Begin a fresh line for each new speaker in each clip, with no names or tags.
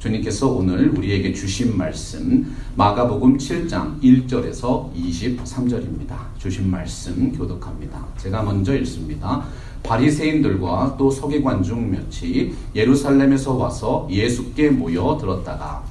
주님께서 오늘 우리에게 주신 말씀 마가복음 7장 1절에서 23절입니다. 주신 말씀 교독합니다. 제가 먼저 읽습니다. 바리새인들과 또 서기관 중 몇이 예루살렘에서 와서 예수께 모여 들었다가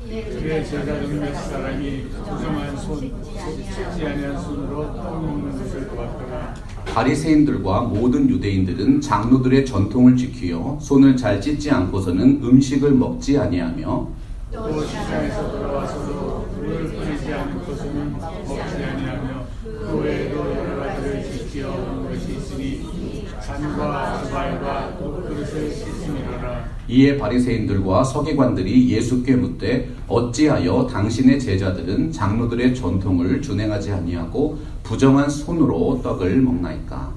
그의 제자 중 몇 사람이 부정한 손, 씻지 아니한 손으로 떡 먹는 것을 보았더라.
바리새인들과 모든 유대인들은 장로들의 전통을 지키어 손을 잘 씻지 않고서는 음식을 먹지 아니하며
또 시장에서 돌아와서도 물을 뿌리지 않고서는 먹지 아니하며 그 외에도 여러 가지를 지키어 오는 것이 있으니 잔과 주발과 그릇을 씻음이로라.
이에 바리새인들과 서기관들이 예수께 묻되 어찌하여 당신의 제자들은 장로들의 전통을 준행하지 아니하고 부정한 손으로 떡을 먹나이까?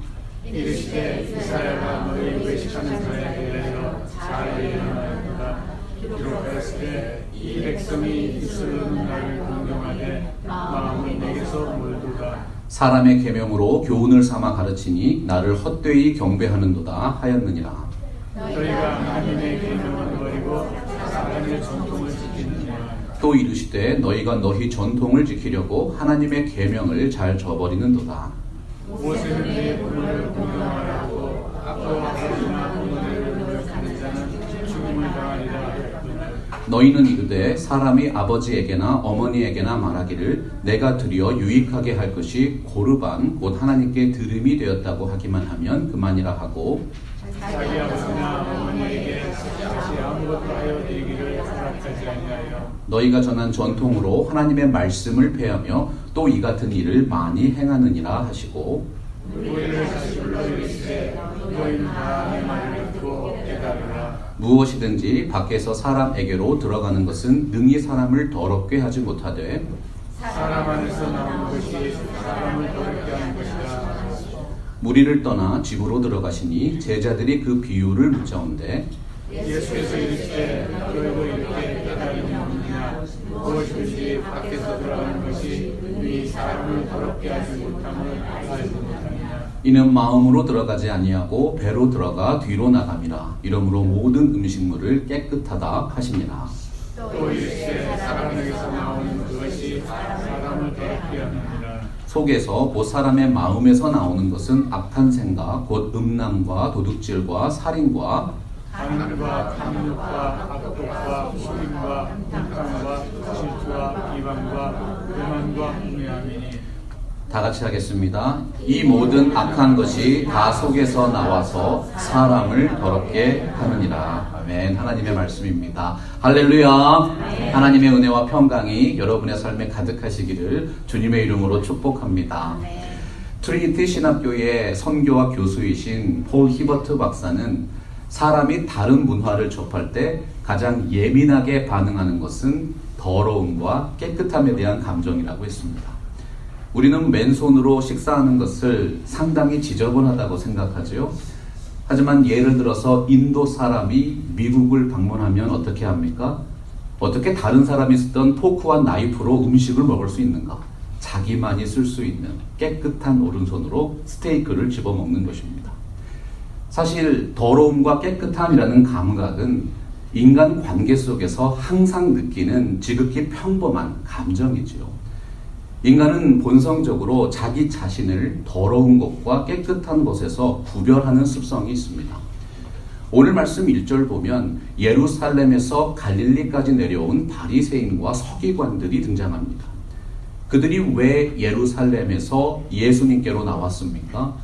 이르시되 이사야가 너희 외식하는 자에 대하여 잘 예언하였도다. 기록하였으되 이 백성이 입술로는 나를 공경하되 마음은 내게서 멀도다.
사람의 계명으로 교훈을 삼아 가르치니 나를 헛되이 경배하는도다 하였느니라.
너희가 하나님의 계명을 버리고 사람의 전통을 지키느냐.
또 이르시되 너희가 너희 전통을 지키려고 하나님의 계명을 잘 저버리는도다.
모세는 내 부모를 공경하라고 아빠와 아버지나 부모를 모욕하는 자는 죽음을 당하리라 하였구나.
너희는 이르되 사람이 아버지에게나 어머니에게나 말하기를 내가 드려 유익하게 할 것이 고르반 곧 하나님께 들음이 되었다고 하기만 하면 그만이라 하고
자기 아버지나 어머니에게 다시 아무것도 하여 드리기를 허락하지 아니하여
너희가 전한 전통으로 하나님의 말씀을 폐하며 또 이 같은 일을 많이 행하느니라 하시고
우리를 다시 불러 이르시되 너희는 다 내 말을 듣고 깨달으라.
무엇이든지 밖에서 사람에게로 들어가는 것은 능히 사람을 더럽게 하지 못하되
사람 안에서 나오는 것이 사람을 더럽게 하는 것이라.
무리를 떠나 집으로 들어가시니 제자들이 그 비유를 묻자온대
예수께서 이르시되 너희도 이렇게 깨달음이 없느냐. 무엇이든지 밖에서 들어가는 것이 능히 사람을 더럽게 하지 못함을 알지 못하느냐.
이는 마음으로 들어가지 아니하고 배로 들어가 뒤로 나감이라. 이러므로 모든 음식물을 깨끗하다 하시니라.
또 이르시되 사람에게서 나오는 그것이 사람을 더럽게 하느니라.
속에서 곧 사람의 마음에서 나오는 것은 악한 생각 곧 음란과 도둑질과 살인과
간음과 탐욕과 악독과 술임과 불탐과 질투와 비방과 교만과 훈례함이니.
다 같이 하겠습니다. 이 모든 악한 것이 다 속에서 나와서 사람을 더럽게 하느니라. 아멘. 하나님의 말씀입니다. 할렐루야. 하나님의 은혜와 평강이 여러분의 삶에 가득하시기를 주님의 이름으로 축복합니다. 트리니티 신학교의 선교와 교수이신 폴 히버트 박사는 사람이 다른 문화를 접할 때 가장 예민하게 반응하는 것은 더러움과 깨끗함에 대한 감정이라고 했습니다. 우리는 맨손으로 식사하는 것을 상당히 지저분하다고 생각하죠. 하지만 예를 들어서 인도 사람이 미국을 방문하면 어떻게 합니까? 어떻게 다른 사람이 쓰던 포크와 나이프로 음식을 먹을 수 있는가? 자기만이 쓸 수 있는 깨끗한 오른손으로 스테이크를 집어먹는 것입니다. 사실 더러움과 깨끗함이라는 감각은 인간 관계 속에서 항상 느끼는 지극히 평범한 감정이지요. 인간은 본성적으로 자기 자신을 더러운 것과 깨끗한 것에서 구별하는 습성이 있습니다. 오늘 말씀 1절 보면 예루살렘에서 갈릴리까지 내려온 바리새인과 서기관들이 등장합니다. 그들이 왜 예루살렘에서 예수님께로 나왔습니까?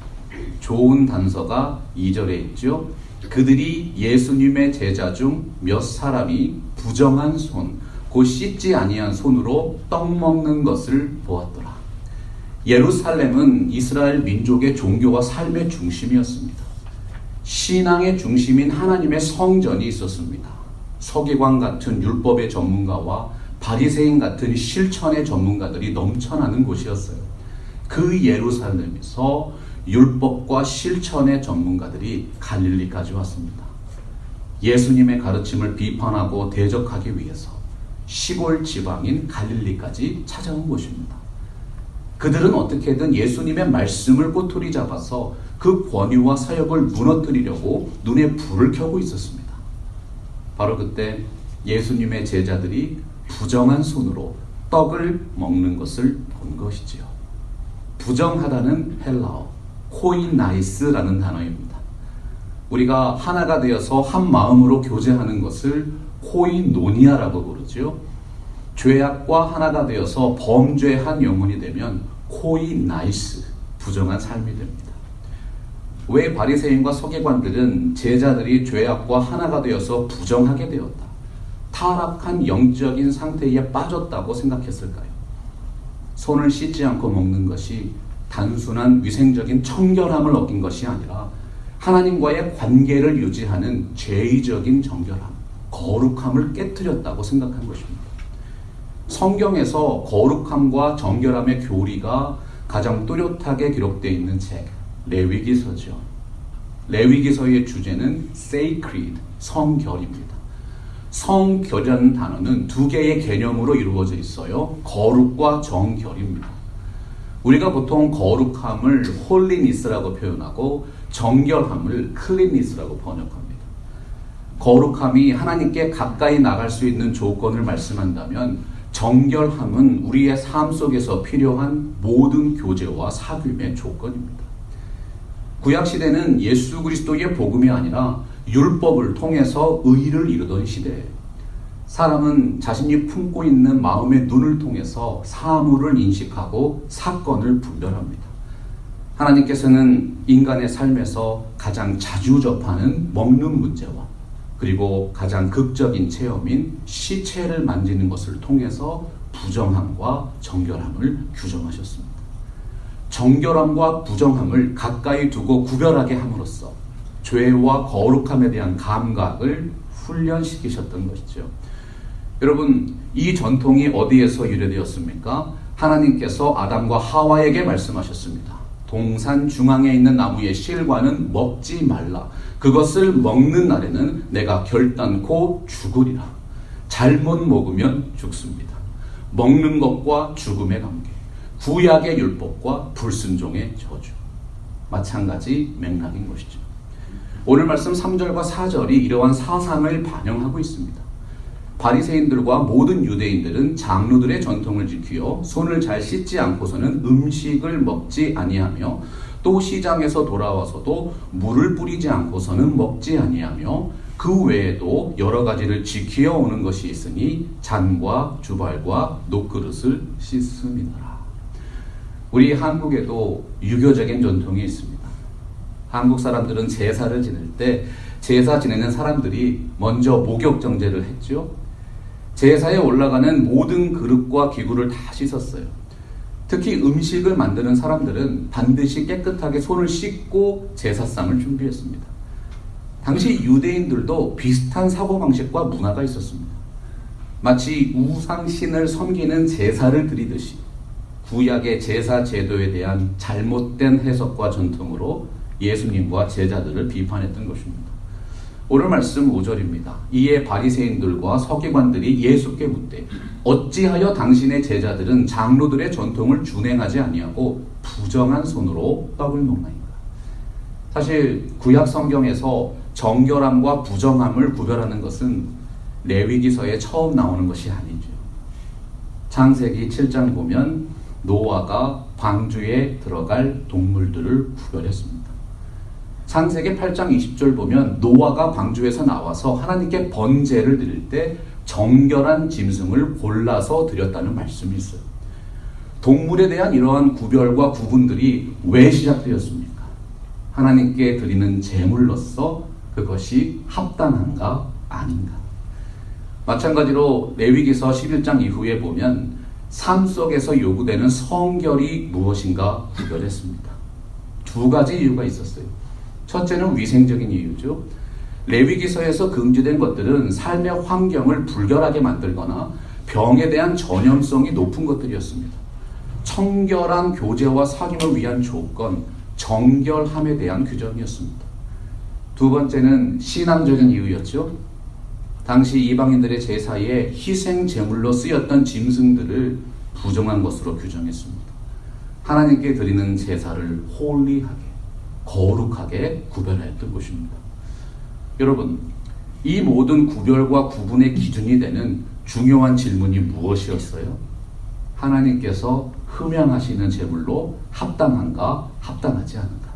좋은 단서가 2절에 있죠. 그들이 예수님의 제자 중 몇 사람이 부정한 손, 곧 씻지 아니한 손으로 떡 먹는 것을 보았더라. 예루살렘은 이스라엘 민족의 종교와 삶의 중심이었습니다. 신앙의 중심인 하나님의 성전이 있었습니다. 서기관 같은 율법의 전문가와 바리새인 같은 실천의 전문가들이 넘쳐나는 곳이었어요. 그 예루살렘에서 율법과 실천의 전문가들이 갈릴리까지 왔습니다. 예수님의 가르침을 비판하고 대적하기 위해서 시골 지방인 갈릴리까지 찾아온 곳입니다. 그들은 어떻게든 예수님의 말씀을 꼬투리 잡아서 그 권위와 사역을 무너뜨리려고 눈에 불을 켜고 있었습니다. 바로 그때 예수님의 제자들이 부정한 손으로 떡을 먹는 것을 본 것이지요. 부정하다는 헬라어 코이나이스라는 단어입니다. 우리가 하나가 되어서 한 마음으로 교제하는 것을 코이노니아라고 부르죠. 죄악과 하나가 되어서 범죄한 영혼이 되면 코이나이스, 부정한 삶이 됩니다. 왜 바리새인과 서기관들은 제자들이 죄악과 하나가 되어서 부정하게 되었다, 타락한 영적인 상태에 빠졌다고 생각했을까요? 손을 씻지 않고 먹는 것이 단순한 위생적인 청결함을 얻긴 것이 아니라 하나님과의 관계를 유지하는 죄의적인 정결함, 거룩함을 깨뜨렸다고 생각한 것입니다. 성경에서 거룩함과 정결함의 교리가 가장 뚜렷하게 기록되어 있는 책, 레위기서죠. 레위기서의 주제는 sacred, 성결입니다. 성결이라는 단어는 두 개의 개념으로 이루어져 있어요. 거룩과 정결입니다. 우리가 보통 거룩함을 holiness라고 표현하고 정결함을 cleanness라고 번역합니다. 거룩함이 하나님께 가까이 나갈 수 있는 조건을 말씀한다면, 정결함은 우리의 삶 속에서 필요한 모든 교제와 사귐의 조건입니다. 구약시대는 예수 그리스도의 복음이 아니라 율법을 통해서 의를 이루던 시대예요. 사람은 자신이 품고 있는 마음의 눈을 통해서 사물을 인식하고 사건을 분별합니다. 하나님께서는 인간의 삶에서 가장 자주 접하는 먹는 문제와 그리고 가장 극적인 체험인 시체를 만지는 것을 통해서 부정함과 정결함을 규정하셨습니다. 정결함과 부정함을 가까이 두고 구별하게 함으로써 죄와 거룩함에 대한 감각을 훈련시키셨던 것이죠. 여러분, 이 전통이 어디에서 유래되었습니까? 하나님께서 아담과 하와에게 말씀하셨습니다. 동산 중앙에 있는 나무의 실과는 먹지 말라. 그것을 먹는 날에는 내가 결단코 죽으리라. 잘못 먹으면 죽습니다. 먹는 것과 죽음의 관계, 구약의 율법과 불순종의 저주, 마찬가지 맥락인 것이죠. 오늘 말씀 3절과 4절이 이러한 사상을 반영하고 있습니다. 바리새인들과 모든 유대인들은 장로들의 전통을 지키어 손을 잘 씻지 않고서는 음식을 먹지 아니하며, 또 시장에서 돌아와서도 물을 뿌리지 않고서는 먹지 아니하며, 그 외에도 여러 가지를 지키어 오는 것이 있으니 잔과 주발과 녹그릇을 씻음이더라. 우리 한국에도 유교적인 전통이 있습니다. 한국 사람들은 제사를 지낼 때 제사 지내는 사람들이 먼저 목욕 정제를 했죠. 제사에 올라가는 모든 그릇과 기구를 다 씻었어요. 특히 음식을 만드는 사람들은 반드시 깨끗하게 손을 씻고 제사상을 준비했습니다. 당시 유대인들도 비슷한 사고방식과 문화가 있었습니다. 마치 우상신을 섬기는 제사를 드리듯이 구약의 제사 제도에 대한 잘못된 해석과 전통으로 예수님과 제자들을 비판했던 것입니다. 오늘 말씀 5절입니다. 이에 바리새인들과 서기관들이 예수께 묻되 어찌하여 당신의 제자들은 장로들의 전통을 준행하지 아니하고 부정한 손으로 떡을 먹나이까? 사실 구약 성경에서 정결함과 부정함을 구별하는 것은 레위기서에 처음 나오는 것이 아니죠. 창세기 7장 보면 노아가 방주에 들어갈 동물들을 구별했습니다. 창세기 8장 20절 보면 노아가 방주에서 나와서 하나님께 번제를 드릴 때 정결한 짐승을 골라서 드렸다는 말씀이 있어요. 동물에 대한 이러한 구별과 구분들이 왜 시작되었습니까? 하나님께 드리는 제물로서 그것이 합당한가 아닌가. 마찬가지로 레위기서 11장 이후에 보면 삶 속에서 요구되는 성결이 무엇인가 구별했습니다. 두 가지 이유가 있었어요. 첫째는 위생적인 이유죠. 레위기서에서 금지된 것들은 삶의 환경을 불결하게 만들거나 병에 대한 전염성이 높은 것들이었습니다. 청결한 교제와 사귐을 위한 조건, 정결함에 대한 규정이었습니다. 두 번째는 신앙적인 이유였죠. 당시 이방인들의 제사에 희생 제물로 쓰였던 짐승들을 부정한 것으로 규정했습니다. 하나님께 드리는 제사를 홀리하게, 거룩하게 구별했던 것입니다. 여러분, 이 모든 구별과 구분의 기준이 되는 중요한 질문이 무엇이었어요? 하나님께서 흠양하시는 제물로 합당한가, 합당하지 않은가?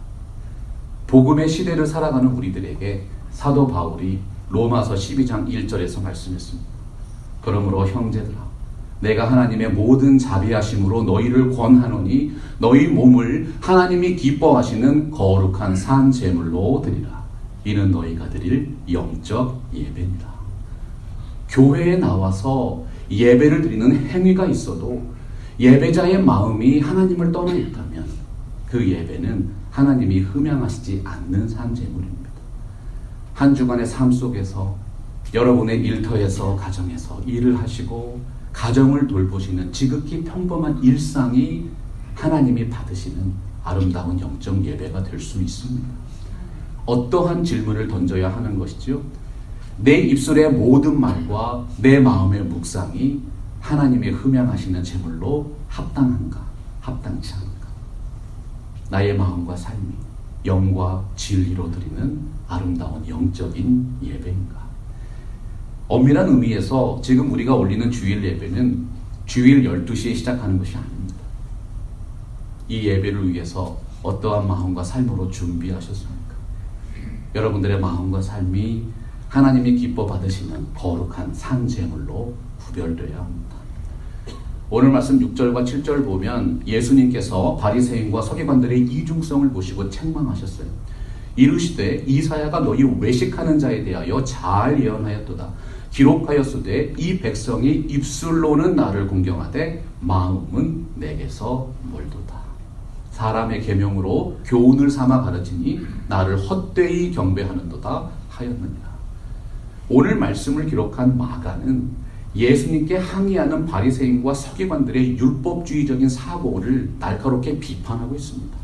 복음의 시대를 살아가는 우리들에게 사도 바울이 로마서 12장 1절에서 말씀했습니다. 그러므로 형제들아, 내가 하나님의 모든 자비하심으로 너희를 권하노니 너희 몸을 하나님이 기뻐하시는 거룩한 산 제물로 드리라. 이는 너희가 드릴 영적 예배니라. 교회에 나와서 예배를 드리는 행위가 있어도 예배자의 마음이 하나님을 떠나 있다면 그 예배는 하나님이 흠양하시지 않는 산 제물입니다. 한 주간의 삶 속에서 여러분의 일터에서 가정에서 일을 하시고 가정을 돌보시는 지극히 평범한 일상이 하나님이 받으시는 아름다운 영적 예배가 될 수 있습니다. 어떠한 질문을 던져야 하는 것이죠? 내 입술의 모든 말과 내 마음의 묵상이 하나님의 흠양하시는 제물로 합당한가, 합당치 않은가? 나의 마음과 삶이 영과 진리로 드리는 아름다운 영적인 예배인가? 엄밀한 의미에서 지금 우리가 올리는 주일 예배는 주일 12시에 시작하는 것이 아닙니다. 이 예배를 위해서 어떠한 마음과 삶으로 준비하셨습니까? 여러분들의 마음과 삶이 하나님이 기뻐 받으시는 거룩한 산 제물로 구별되어야 합니다. 오늘 말씀 6절과 7절 보면 예수님께서 바리새인과 서기관들의 이중성을 보시고 책망하셨어요. 이르시되 이사야가 너희 외식하는 자에 대하여 잘 예언하였도다. 기록하였으되 이 백성이 입술로는 나를 공경하되 마음은 내게서 멀도다. 사람의 계명으로 교훈을 삼아 가르치니 나를 헛되이 경배하는도다 하였느니라. 오늘 말씀을 기록한 마가는 예수님께 항의하는 바리새인과 서기관들의 율법주의적인 사고를 날카롭게 비판하고 있습니다.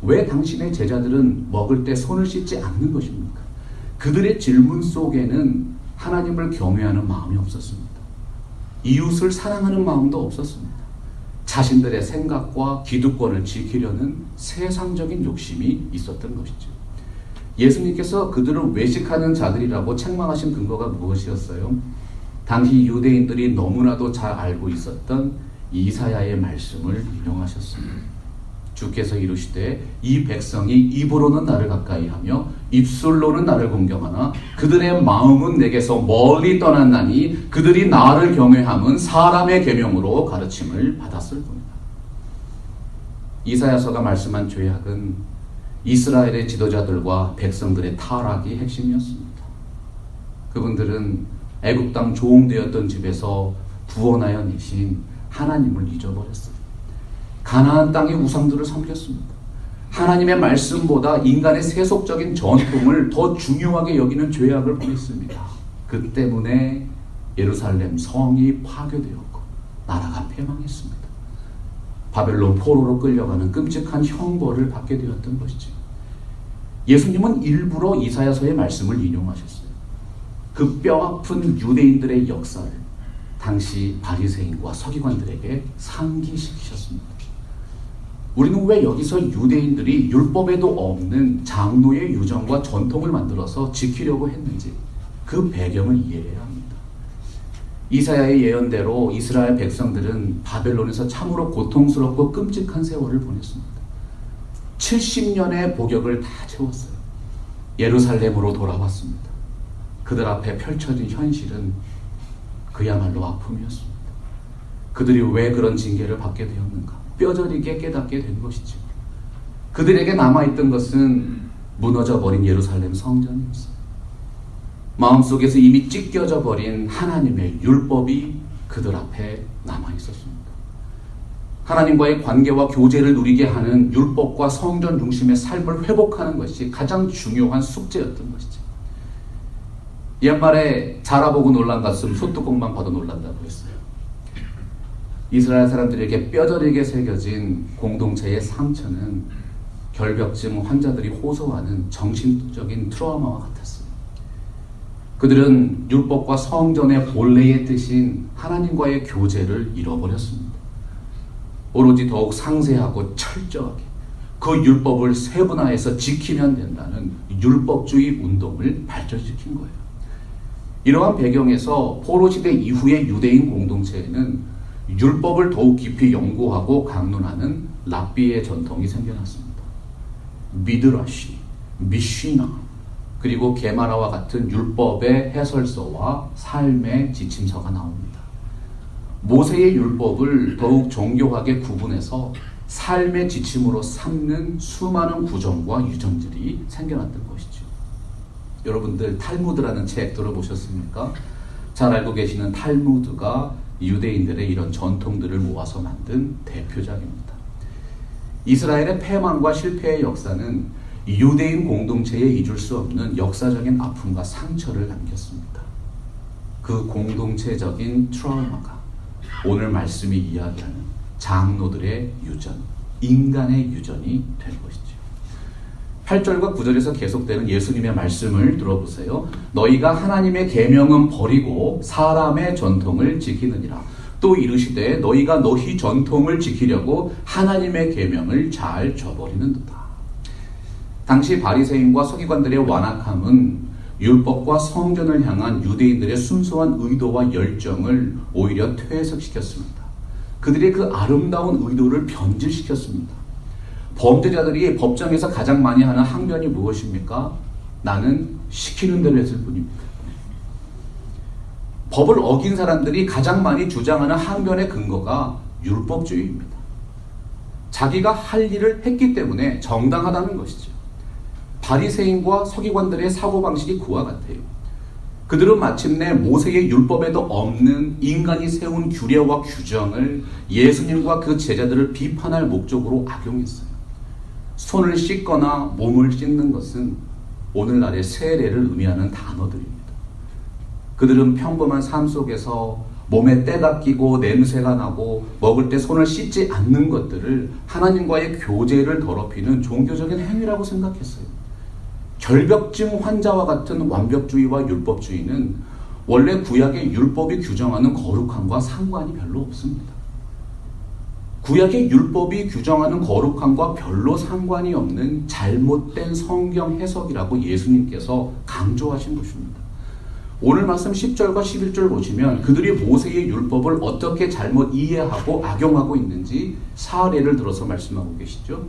왜 당신의 제자들은 먹을 때 손을 씻지 않는 것입니까? 그들의 질문 속에는 하나님을 경외하는 마음이 없었습니다. 이웃을 사랑하는 마음도 없었습니다. 자신들의 생각과 기득권을 지키려는 세상적인 욕심이 있었던 것이죠. 예수님께서 그들을 외식하는 자들이라고 책망하신 근거가 무엇이었어요? 당시 유대인들이 너무나도 잘 알고 있었던 이사야의 말씀을 인용하셨습니다. 주께서 이르시되 이 백성이 입으로는 나를 가까이 하며 입술로는 나를 공경하나 그들의 마음은 내게서 멀리 떠났나니 그들이 나를 경외함은 사람의 계명으로 가르침을 받았을 뿐이다. 이사야서가 말씀한 죄악은 이스라엘의 지도자들과 백성들의 타락이 핵심이었습니다. 그분들은 애굽 땅 종되었던 집에서 구원하여 내신 하나님을 잊어버렸어요. 가나안 땅의 우상들을 섬겼습니다. 하나님의 말씀보다 인간의 세속적인 전통을 더 중요하게 여기는 죄악을 범했습니다. 그 때문에 예루살렘 성이 파괴되었고 나라가 패망했습니다. 바벨론 포로로 끌려가는 끔찍한 형벌을 받게 되었던 것이죠. 예수님은 일부러 이사야서의 말씀을 인용하셨어요. 그 뼈아픈 유대인들의 역사를 당시 바리새인과 서기관들에게 상기시키셨습니다. 우리는 왜 여기서 유대인들이 율법에도 없는 장로의 유정과 전통을 만들어서 지키려고 했는지 그 배경을 이해해야 합니다. 이사야의 예언대로 이스라엘 백성들은 바벨론에서 참으로 고통스럽고 끔찍한 세월을 보냈습니다. 70년의 복역을 다 채웠어요. 예루살렘으로 돌아왔습니다. 그들 앞에 펼쳐진 현실은 그야말로 아픔이었습니다. 그들이 왜 그런 징계를 받게 되었는가? 뼈저리게 깨닫게 된 것이죠. 그들에게 남아있던 것은 무너져버린 예루살렘 성전이었어요. 마음속에서 이미 찢겨져 버린 하나님의 율법이 그들 앞에 남아있었습니다. 하나님과의 관계와 교제를 누리게 하는 율법과 성전 중심의 삶을 회복하는 것이 가장 중요한 숙제였던 것이죠. 옛말에 자라보고 놀란 가슴 소뚜껑만 봐도 놀란다고 했어요. 이스라엘 사람들에게 뼈저리게 새겨진 공동체의 상처는 결벽증 환자들이 호소하는 정신적인 트라우마와 같았어요. 그들은 율법과 성전의 본래의 뜻인 하나님과의 교제를 잃어버렸습니다. 오로지 더욱 상세하고 철저하게 그 율법을 세분화해서 지키면 된다는 율법주의 운동을 발전시킨 거예요. 이러한 배경에서 포로 시대 이후의 유대인 공동체에는 율법을 더욱 깊이 연구하고 강론하는 랍비의 전통이 생겨났습니다. 미드라시, 미쉬나, 그리고 게마라와 같은 율법의 해설서와 삶의 지침서가 나옵니다. 모세의 율법을 더욱 정교하게 구분해서 삶의 지침으로 삼는 수많은 구정과 유전들이 생겨났던 것이죠. 여러분들 탈무드라는 책 들어보셨습니까? 잘 알고 계시는 탈무드가 유대인들의 이런 전통들을 모아서 만든 대표작입니다. 이스라엘의 패망과 실패의 역사는 유대인 공동체에 잊을 수 없는 역사적인 아픔과 상처를 남겼습니다. 그 공동체적인 트라우마가 오늘 말씀이 이야기하는 장로들의 유전, 인간의 유전이 된 것이죠. 8절과 9절에서 계속되는 예수님의 말씀을 들어보세요. 너희가 하나님의 계명은 버리고 사람의 전통을 지키느니라. 또 이르시되 너희가 너희 전통을 지키려고 하나님의 계명을 잘 저버리는도다. 당시 바리새인과 서기관들의 완악함은 율법과 성전을 향한 유대인들의 순수한 의도와 열정을 오히려 퇴색시켰습니다. 그들의 그 아름다운 의도를 변질시켰습니다. 범죄자들이 법정에서 가장 많이 하는 항변이 무엇입니까? 나는 시키는 대로 했을 뿐입니다. 법을 어긴 사람들이 가장 많이 주장하는 항변의 근거가 율법주의입니다. 자기가 할 일을 했기 때문에 정당하다는 것이죠. 바리새인과 서기관들의 사고방식이 그와 같아요. 그들은 마침내 모세의 율법에도 없는 인간이 세운 규례와 규정을 예수님과 그 제자들을 비판할 목적으로 악용했어요. 손을 씻거나 몸을 씻는 것은 오늘날의 세례를 의미하는 단어들입니다. 그들은 평범한 삶 속에서 몸에 때가 끼고 냄새가 나고 먹을 때 손을 씻지 않는 것들을 하나님과의 교제를 더럽히는 종교적인 행위라고 생각했어요. 결벽증 환자와 같은 완벽주의와 율법주의는 원래 구약의 율법이 규정하는 거룩함과 상관이 별로 없습니다. 구약의 율법이 규정하는 거룩함과 별로 상관이 없는 잘못된 성경 해석이라고 예수님께서 강조하신 것입니다. 오늘 말씀 10절과 11절 보시면 그들이 모세의 율법을 어떻게 잘못 이해하고 악용하고 있는지 사례를 들어서 말씀하고 계시죠.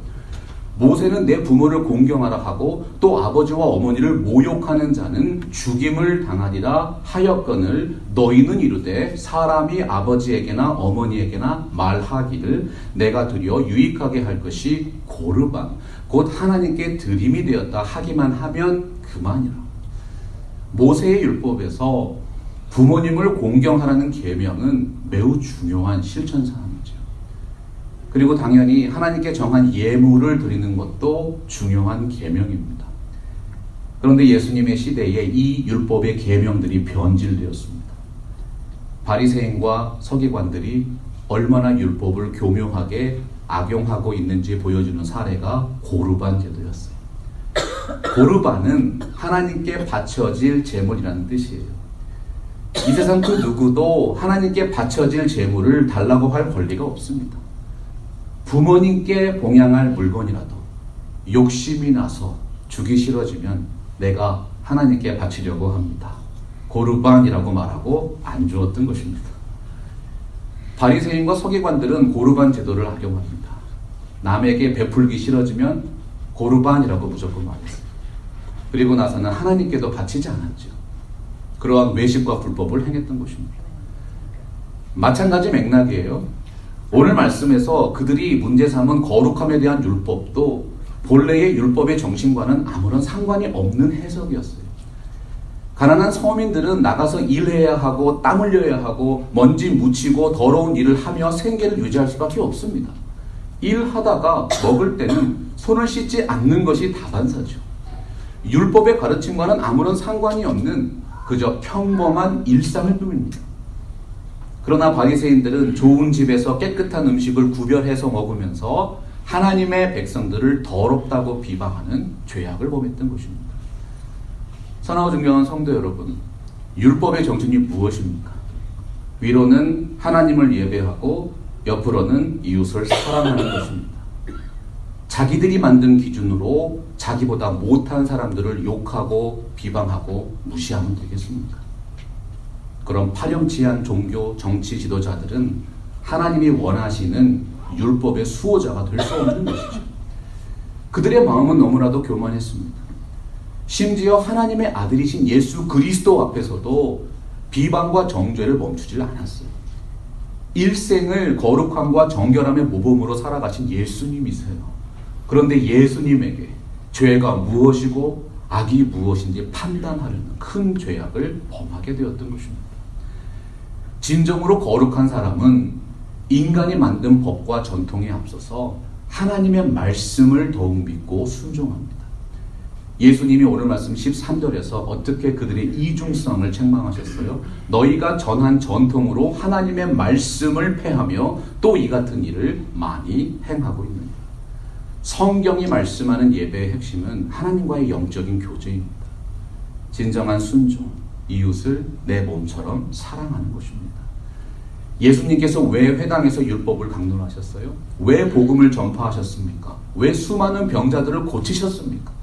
모세는 내 부모를 공경하라 하고 또 아버지와 어머니를 모욕하는 자는 죽임을 당하리라 하였거늘 너희는 이르되 사람이 아버지에게나 어머니에게나 말하기를 내가 드려 유익하게 할 것이 고르반 곧 하나님께 드림이 되었다 하기만 하면 그만이라. 모세의 율법에서 부모님을 공경하라는 계명은 매우 중요한 실천사항이죠. 그리고 당연히 하나님께 정한 예물을 드리는 것도 중요한 계명입니다. 그런데 예수님의 시대에 이 율법의 계명들이 변질되었습니다. 바리새인과 서기관들이 얼마나 율법을 교묘하게 악용하고 있는지 보여주는 사례가 고르반 제도였어요. 고르반은 하나님께 바쳐질 제물이라는 뜻이에요. 이 세상 그 누구도 하나님께 바쳐질 제물을 달라고 할 권리가 없습니다. 부모님께 봉양할 물건이라도 욕심이 나서 주기 싫어지면 내가 하나님께 바치려고 합니다. 고르반이라고 말하고 안 주었던 것입니다. 바리새인과 서기관들은 고르반 제도를 악용합니다. 남에게 베풀기 싫어지면 고르반이라고 무조건 말했어요. 그리고 나서는 하나님께도 바치지 않았죠. 그러한 외식과 불법을 행했던 것입니다. 마찬가지 맥락이에요. 오늘 말씀에서 그들이 문제 삼은 거룩함에 대한 율법도 본래의 율법의 정신과는 아무런 상관이 없는 해석이었어요. 가난한 서민들은 나가서 일해야 하고 땀 흘려야 하고 먼지 묻히고 더러운 일을 하며 생계를 유지할 수밖에 없습니다. 일하다가 먹을 때는 손을 씻지 않는 것이 다반사죠. 율법의 가르침과는 아무런 상관이 없는 그저 평범한 일상일 뿐입니다. 그러나 바리새인들은 좋은 집에서 깨끗한 음식을 구별해서 먹으면서 하나님의 백성들을 더럽다고 비방하는 죄악을 범했던 것입니다. 사랑하고 존경하는 성도 여러분, 율법의 정신이 무엇입니까? 위로는 하나님을 예배하고 옆으로는 이웃을 사랑하는 것입니다. 자기들이 만든 기준으로 자기보다 못한 사람들을 욕하고 비방하고 무시하면 되겠습니까? 그런 파렴치한 종교 정치 지도자들은 하나님이 원하시는 율법의 수호자가 될 수 없는 것이죠. 그들의 마음은 너무나도 교만했습니다. 심지어 하나님의 아들이신 예수 그리스도 앞에서도 비방과 정죄를 멈추질 않았어요. 일생을 거룩함과 정결함의 모범으로 살아가신 예수님이세요. 그런데 예수님에게 죄가 무엇이고 악이 무엇인지 판단하려는 큰 죄악을 범하게 되었던 것입니다. 진정으로 거룩한 사람은 인간이 만든 법과 전통에 앞서서 하나님의 말씀을 더욱 믿고 순종합니다. 예수님이 오늘 말씀 13절에서 어떻게 그들의 이중성을 책망하셨어요? 너희가 전한 전통으로 하나님의 말씀을 폐하며 또 이 같은 일을 많이 행하고 있느냐. 성경이 말씀하는 예배의 핵심은 하나님과의 영적인 교제입니다. 진정한 순종, 이웃을 내 몸처럼 사랑하는 것입니다. 예수님께서 왜 회당에서 율법을 강론하셨어요? 왜 복음을 전파하셨습니까? 왜 수많은 병자들을 고치셨습니까?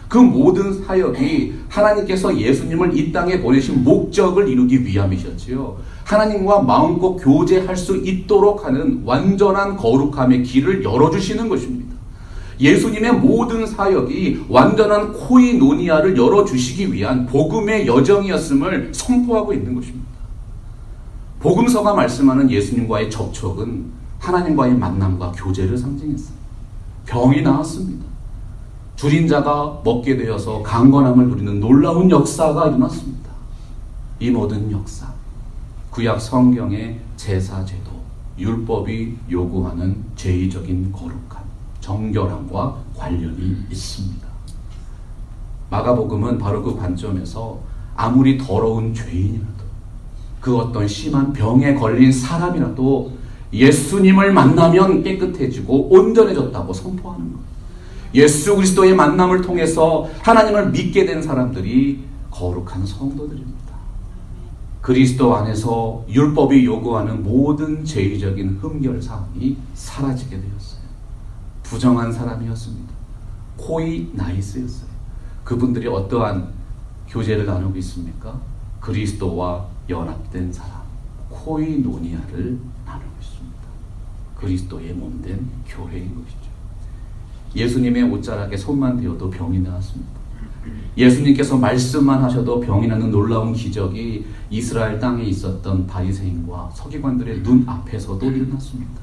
그 모든 사역이 하나님께서 예수님을 이 땅에 보내신 목적을 이루기 위함이셨지요. 하나님과 마음껏 교제할 수 있도록 하는 완전한 거룩함의 길을 열어주시는 것입니다. 예수님의 모든 사역이 완전한 코이노니아를 열어주시기 위한 복음의 여정이었음을 선포하고 있는 것입니다. 복음서가 말씀하는 예수님과의 접촉은 하나님과의 만남과 교제를 상징했어요. 병이 나았습니다. 줄인 자가 먹게 되어서 강건함을 누리는 놀라운 역사가 일어났습니다. 이 모든 역사, 구약 성경의 제사 제도, 율법이 요구하는 죄의적인 거룩함, 정결함과 관련이 있습니다. 마가복음은 바로 그 관점에서 아무리 더러운 죄인이라도 그 어떤 심한 병에 걸린 사람이라도 예수님을 만나면 깨끗해지고 온전해졌다고 선포하는 것. 예수 그리스도의 만남을 통해서 하나님을 믿게 된 사람들이 거룩한 성도들입니다. 그리스도 안에서 율법이 요구하는 모든 죄의적인 흠결사항이 사라지게 되었어요. 부정한 사람이었습니다. 코이 나이스였어요. 그분들이 어떠한 교제를 나누고 있습니까? 그리스도와 연합된 사람, 코이노니아를 나누고 있습니다. 그리스도의 몸된 교회인 것이죠. 예수님의 옷자락에 손만 대어도 병이 나았습니다. 예수님께서 말씀만 하셔도 병이 나는 놀라운 기적이 이스라엘 땅에 있었던 바리새인과 서기관들의 눈 앞에서도 일어났습니다.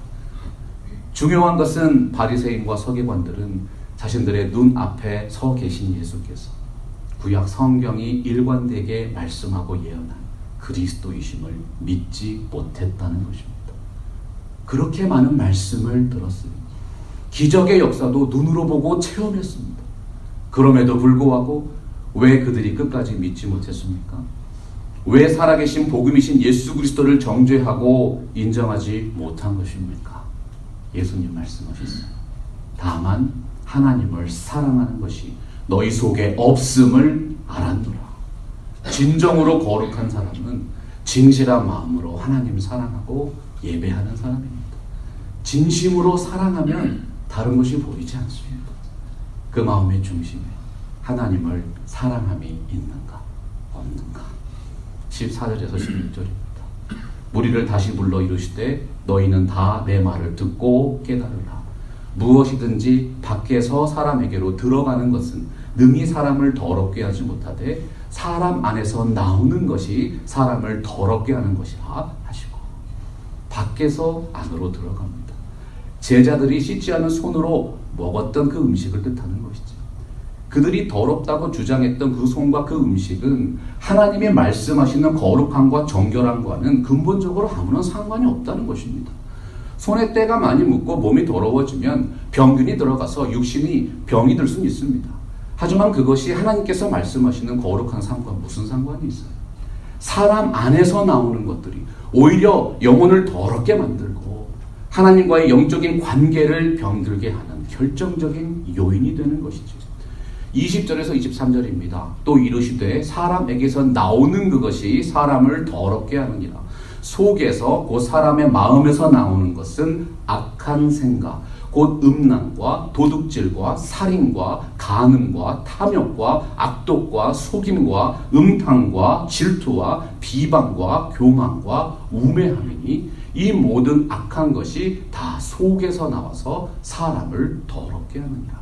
중요한 것은 바리새인과 서기관들은 자신들의 눈 앞에 서 계신 예수께서 구약 성경이 일관되게 말씀하고 예언한 그리스도이심을 믿지 못했다는 것입니다. 그렇게 많은 말씀을 들었습니다. 기적의 역사도 눈으로 보고 체험했습니다. 그럼에도 불구하고 왜 그들이 끝까지 믿지 못했습니까? 왜 살아계신 복음이신 예수 그리스도를 정죄하고 인정하지 못한 것입니까? 예수님 말씀하셨어요. 다만 하나님을 사랑하는 것이 너희 속에 없음을 알았노라. 진정으로 거룩한 사람은 진실한 마음으로 하나님 사랑하고 예배하는 사람입니다. 진심으로 사랑하면 다른 것이 보이지 않습니다. 그 마음의 중심에 하나님을 사랑함이 있는가 없는가. 14절에서 16절입니다. 무리를 다시 불러 이르시되 너희는 다 내 말을 듣고 깨달으라. 무엇이든지 밖에서 사람에게로 들어가는 것은 능히 사람을 더럽게 하지 못하되 사람 안에서 나오는 것이 사람을 더럽게 하는 것이라 하시고, 밖에서 안으로 들어갑니다. 제자들이 씻지 않은 손으로 먹었던 그 음식을 뜻하는 것이죠. 그들이 더럽다고 주장했던 그 손과 그 음식은 하나님이 말씀하시는 거룩함과 정결함과는 근본적으로 아무런 상관이 없다는 것입니다. 손에 때가 많이 묻고 몸이 더러워지면 병균이 들어가서 육신이 병이 들 수는 있습니다. 하지만 그것이 하나님께서 말씀하시는 거룩한 삶과 무슨 상관이 있어요? 사람 안에서 나오는 것들이 오히려 영혼을 더럽게 만들고 하나님과의 영적인 관계를 병들게 하는 결정적인 요인이 되는 것이죠. 20절에서 23절입니다. 또 이르시되 사람에게서 나오는 그것이 사람을 더럽게 하느니라. 속에서 그 사람의 마음에서 나오는 것은 악한 생각, 곧 음란과 도둑질과 살인과 간음과 탐욕과 악독과 속임과 음탕과 질투와 비방과 교만과 우매함이니 이 모든 악한 것이 다 속에서 나와서 사람을 더럽게 하느니라.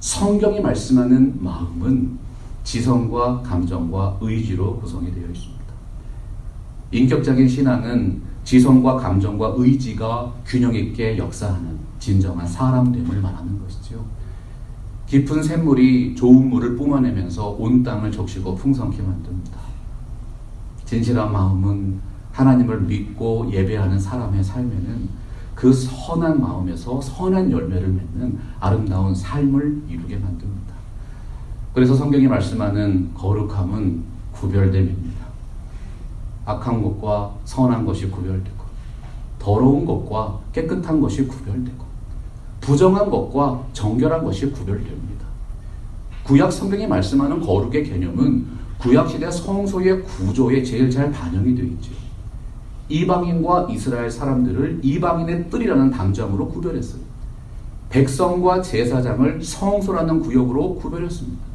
성경이 말씀하는 마음은 지성과 감정과 의지로 구성이 되어 있습니다. 인격적인 신앙은 지성과 감정과 의지가 균형 있게 역사하는 진정한 사람됨을 말하는 것이죠. 깊은 샘물이 좋은 물을 뿜어내면서 온 땅을 적시고 풍성케 만듭니다. 진실한 마음은 하나님을 믿고 예배하는 사람의 삶에는 그 선한 마음에서 선한 열매를 맺는 아름다운 삶을 이루게 만듭니다. 그래서 성경이 말씀하는 거룩함은 구별됨입니다. 악한 것과 선한 것이 구별되고, 더러운 것과 깨끗한 것이 구별되고, 부정한 것과 정결한 것이 구별됩니다. 구약 성경이 말씀하는 거룩의 개념은 구약시대 성소의 구조에 제일 잘 반영이 되어 있죠. 이방인과 이스라엘 사람들을 이방인의 뜰이라는 단점으로 구별했어요. 백성과 제사장을 성소라는 구역으로 구별했습니다.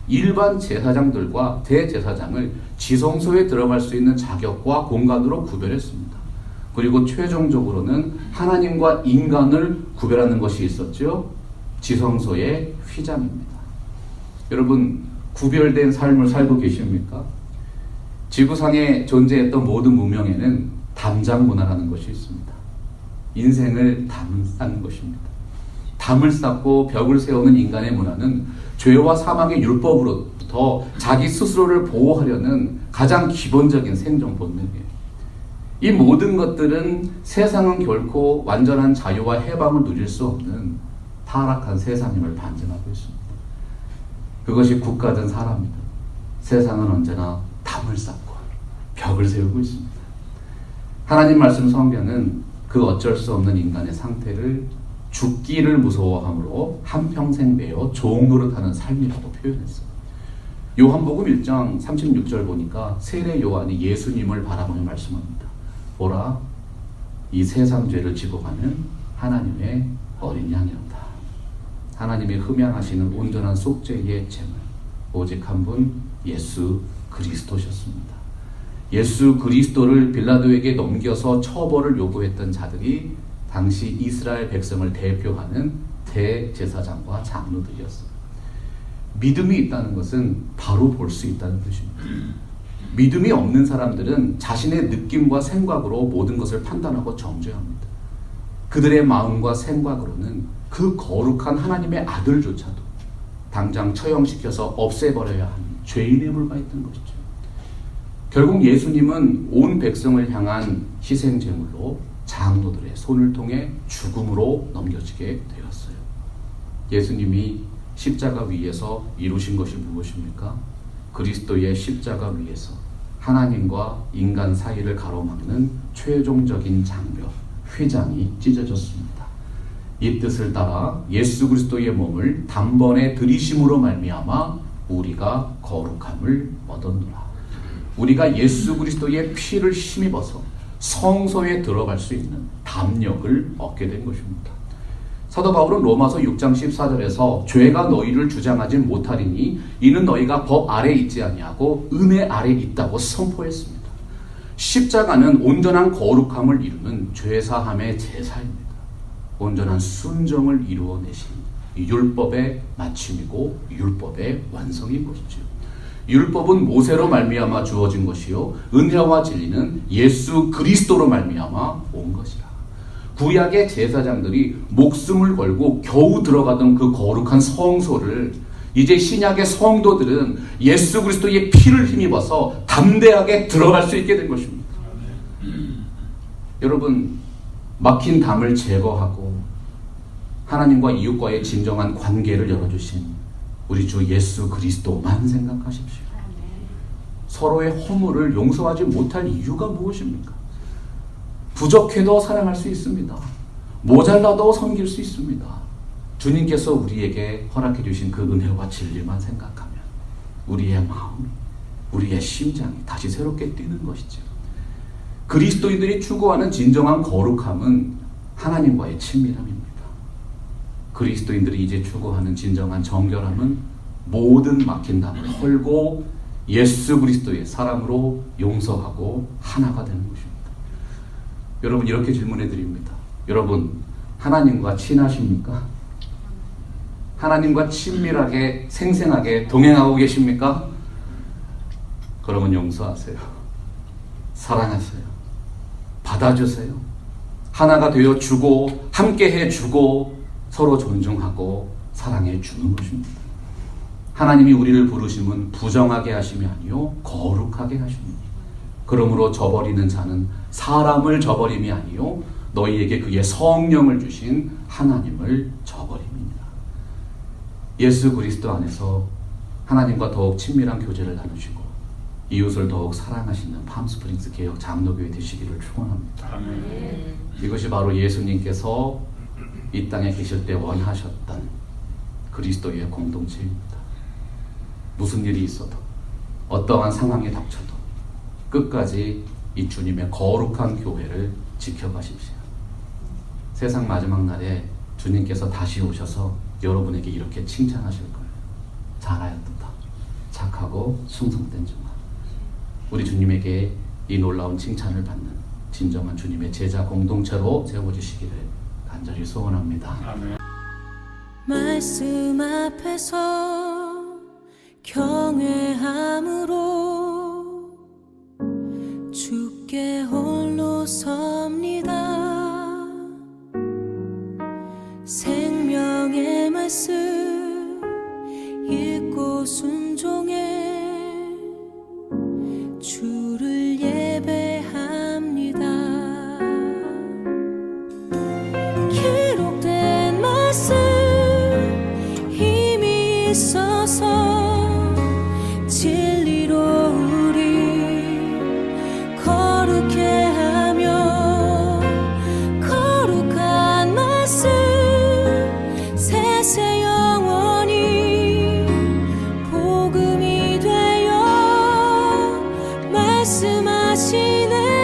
일반 제사장들과 대제사장을 지성소에 들어갈 수 있는 자격과 공간으로 구별했습니다. 그리고 최종적으로는 하나님과 인간을 구별하는 것이 있었죠. 지성소의 휘장입니다. 여러분, 구별된 삶을 살고 계십니까? 지구상에 존재했던 모든 문명에는 담장 문화라는 것이 있습니다. 인생을 쌓는 것입니다. 담을 쌓고 벽을 세우는 인간의 문화는 죄와 사망의 율법으로부터 자기 스스로를 보호하려는 가장 기본적인 생존 본능이에요. 이 모든 것들은 세상은 결코 완전한 자유와 해방을 누릴 수 없는 타락한 세상임을 반증하고 있습니다. 그것이 국가든 사람이든 세상은 언제나 담을 쌓고 벽을 세우고 있습니다. 하나님 말씀 성경은 그 어쩔 수 없는 인간의 상태를 죽기를 무서워함으로 한평생 매어 종 노릇하는 삶이라고 표현했어요. 요한복음 1장 36절 보니까 세례 요한이 예수님을 바라보며 말씀합니다. 보라, 이 세상 죄를 지고 가는 하나님의 어린 양이었다. 하나님이 흠양하시는 온전한 속죄의 제물, 오직 한 분 예수 그리스도셨습니다. 예수 그리스도를 빌라도에게 넘겨서 처벌을 요구했던 자들이 당시 이스라엘 백성을 대표하는 대제사장과 장로들이었어요. 믿음이 있다는 것은 바로 볼 수 있다는 뜻입니다. 믿음이 없는 사람들은 자신의 느낌과 생각으로 모든 것을 판단하고 정죄합니다. 그들의 마음과 생각으로는 그 거룩한 하나님의 아들조차도 당장 처형시켜서 없애버려야 하는 죄인에 불과했던 것이죠. 결국 예수님은 온 백성을 향한 희생제물로 장로들의 손을 통해 죽음으로 넘겨지게 되었어요. 예수님이 십자가 위에서 이루신 것이 무엇입니까? 그리스도의 십자가 위에서 하나님과 인간 사이를 가로막는 최종적인 장벽, 휘장이 찢어졌습니다. 이 뜻을 따라 예수 그리스도의 몸을 단번에 들이심으로 말미암아 우리가 거룩함을 얻었노라. 우리가 예수 그리스도의 피를 힘입어서 성소에 들어갈 수 있는 담력을 얻게 된 것입니다. 사도 바울은 로마서 6장 14절에서 죄가 너희를 주장하지 못하리니 이는 너희가 법 아래 있지 아니하고 은혜 아래 있다고 선포했습니다. 십자가는 온전한 거룩함을 이루는 죄사함의 제사입니다. 온전한 순정을 이루어내신 율법의 마침이고 율법의 완성인 것이죠. 율법은 모세로 말미암아 주어진 것이요 은혜와 진리는 예수 그리스도로 말미암아 온 것이라. 구약의 제사장들이 목숨을 걸고 겨우 들어가던 그 거룩한 성소를 이제 신약의 성도들은 예수 그리스도의 피를 힘입어서 담대하게 들어갈 수 있게 된 것입니다. 여러분, 막힌 담을 제거하고 하나님과 이웃과의 진정한 관계를 열어주신 우리 주 예수 그리스도만 생각하십시오. 서로의 허물을 용서하지 못할 이유가 무엇입니까? 부족해도 사랑할 수 있습니다. 모자라도 섬길 수 있습니다. 주님께서 우리에게 허락해 주신 그 은혜와 진리만 생각하면 우리의 마음이, 우리의 심장이 다시 새롭게 뛰는 것이죠. 그리스도인들이 추구하는 진정한 거룩함은 하나님과의 친밀함입니다. 그리스도인들이 이제 추구하는 진정한 정결함은 모든 막힌 담을 헐고 예수 그리스도의 사랑으로 용서하고 하나가 되는 것입니다. 여러분, 이렇게 질문해 드립니다. 여러분, 하나님과 친하십니까? 하나님과 친밀하게 생생하게 동행하고 계십니까? 그러면 용서하세요. 사랑하세요. 받아주세요. 하나가 되어 주고 함께 해주고 서로 존중하고 사랑해 주는 것입니다. 하나님이 우리를 부르심은 부정하게 하심이 아니요 거룩하게 하십니다. 그러므로 저버리는 자는 사람을 저버림이 아니요 너희에게 그의 성령을 주신 하나님을 저버림입니다. 예수 그리스도 안에서 하나님과 더욱 친밀한 교제를 나누시고 이웃을 더욱 사랑하시는 팜스프링스 개혁 장로교회 되시기를 축원합니다.
아멘.
이것이 바로 예수님께서 이 땅에 계실 때 원하셨던 그리스도의 공동체입니다. 무슨 일이 있어도 어떠한 상황에 닥쳐도 끝까지 이 주님의 거룩한 교회를 지켜가십시오. 세상 마지막 날에 주님께서 다시 오셔서 여러분에게 이렇게 칭찬하실 거예요. 잘하였도다. 착하고 충성된 종아. 우리 주님에게 이 놀라운 칭찬을 받는 진정한 주님의 제자 공동체로 세워주시기를 간절히 소원합니다.
아멘.
말씀 앞에서 경외함으로 주께 홀로 섭니다. 생명의 말씀 읽고 순종해 주를 예배합니다. 기록된 말씀 힘이 있어서 진리로 우리 거룩해 하며 거룩한 말씀 세세 영원히 복음이 되어 말씀하시네.